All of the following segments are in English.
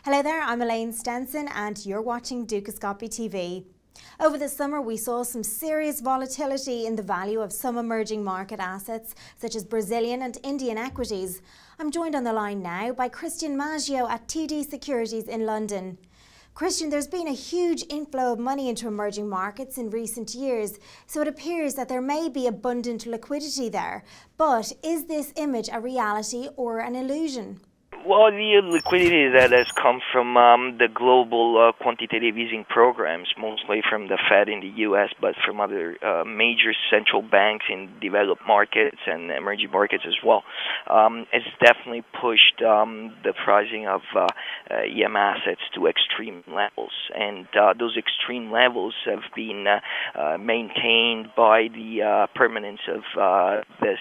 Hello there, I'm Elaine Stenson and you're watching Dukascopy TV. Over the summer we saw some serious volatility in the value of some emerging market assets such as Brazilian and Indian equities. I'm joined on the line now by Cristian Maggio at TD Securities in London. Cristian, there's been a huge inflow of money into emerging markets in recent years, so it appears that there may be abundant liquidity there. But is this image a reality or an illusion? Well, the liquidity that has come from the global quantitative easing programs, mostly from the Fed in the U.S., but from other major central banks in developed markets and emerging markets as well, has definitely pushed the pricing of EM assets to extreme levels. And those extreme levels have been maintained by the permanence of this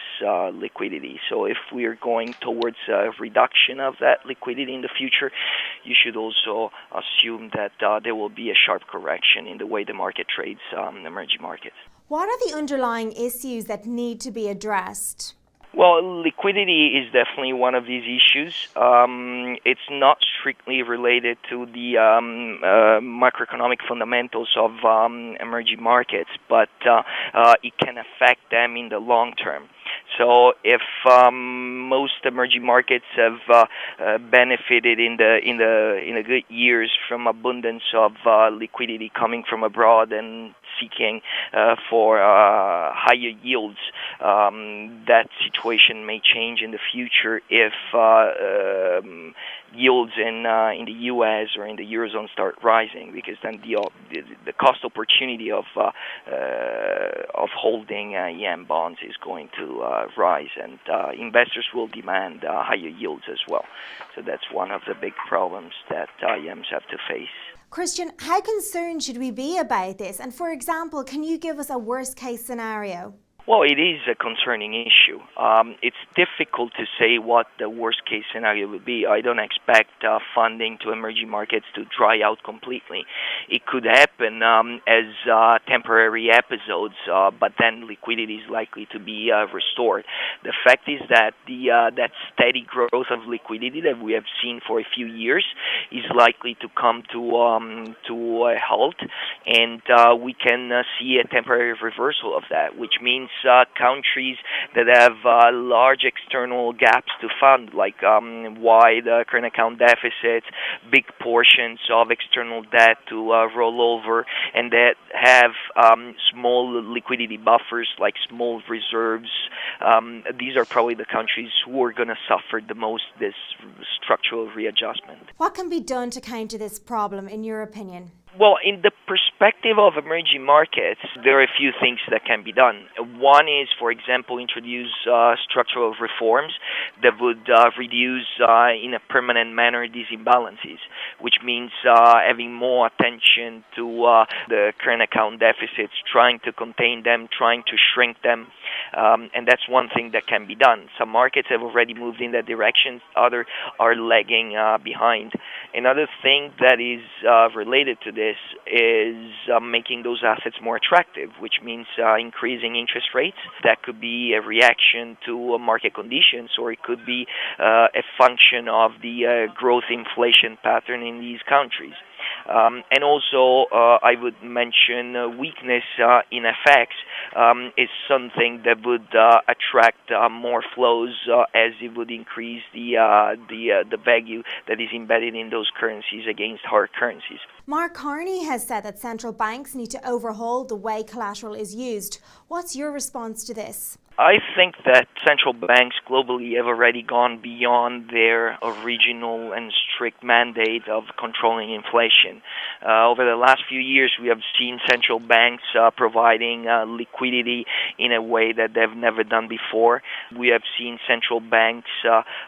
liquidity. So if we're going towards a reduction of that liquidity in the future, you should also assume that there will be a sharp correction in the way the market trades emerging markets. What are the underlying issues that need to be addressed? Well, liquidity is definitely one of these issues. It's not strictly related to the macroeconomic fundamentals of emerging markets, but it can affect them in the long term. So if most emerging markets have benefited in the good years from abundance of liquidity coming from abroad and seeking for higher yields, that situation may change in the future if yields in the U.S. or in the Eurozone start rising, because then the cost opportunity of holding EM bonds is going to rise, and investors will demand higher yields as well. So that's one of the big problems that EMs have to face. Cristian, how concerned should we be about this? And for example, can you give us a worst case scenario? Well, it is a concerning issue. It's difficult to say what the worst case scenario would be. I don't expect funding to emerging markets to dry out completely. It could happen as temporary episodes, but then liquidity is likely to be restored. The fact is that that steady growth of liquidity that we have seen for a few years is likely to come to a halt, and we can see a temporary reversal of that, which means countries that have large external gaps to fund, like wide current account deficits, big portions of external debt to roll over, and that have small liquidity buffers, like small reserves. These are probably the countries who are going to suffer the most this structural readjustment. What can be done to counter this problem, in your opinion? Well, in the perspective of emerging markets, there are a few things that can be done. One is, for example, introduce structural reforms that would reduce in a permanent manner these imbalances, which means having more attention to the current account deficits, trying to contain them, trying to shrink them, and that's one thing that can be done. Some markets have already moved in that direction, others are lagging behind. Another thing that is related to this is making those assets more attractive, which means increasing interest rates. That could be a reaction to market conditions, or it could be a function of the growth inflation pattern in these countries. And also, I would mention weakness in FX is something that would attract more flows as it would increase the value that is embedded in those currencies against hard currencies. Mark Carney has said that central banks need to overhaul the way collateral is used. What's your response to this? I think that central banks globally have already gone beyond their original and strict mandate of controlling inflation. Over the last few years, we have seen central banks providing liquidity in a way that they've never done before. We have seen central banks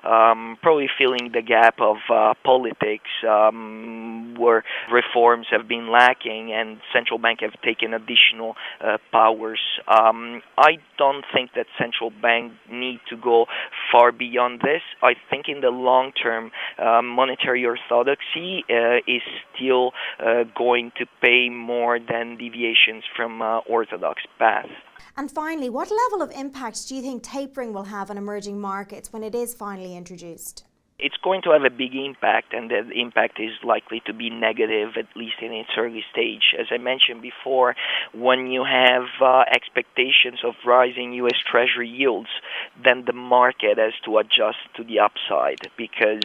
probably filling the gap of politics where reforms have been lacking and central banks have taken additional powers. I don't think that central banks need to go far beyond this. I think in the long term, monetary orthodoxy is still going to pay more than deviations from orthodox paths. And finally, what level of impact do you think tapering will have on emerging markets when it is finally introduced? It's going to have a big impact, and the impact is likely to be negative, at least in its early stage. As I mentioned before, when you have expectations of rising U.S. Treasury yields, then the market has to adjust to the upside because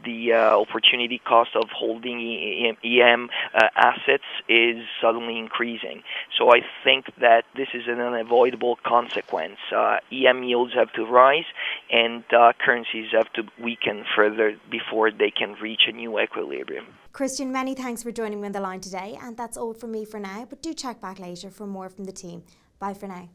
the opportunity cost of holding EM assets is suddenly increasing. So I think that this is an unavoidable consequence. EM yields have to rise, and currencies have to weaken further before they can reach a new equilibrium. Cristian, many thanks for joining me on the line today, and that's all from me for now, but do check back later for more from the team. Bye for now.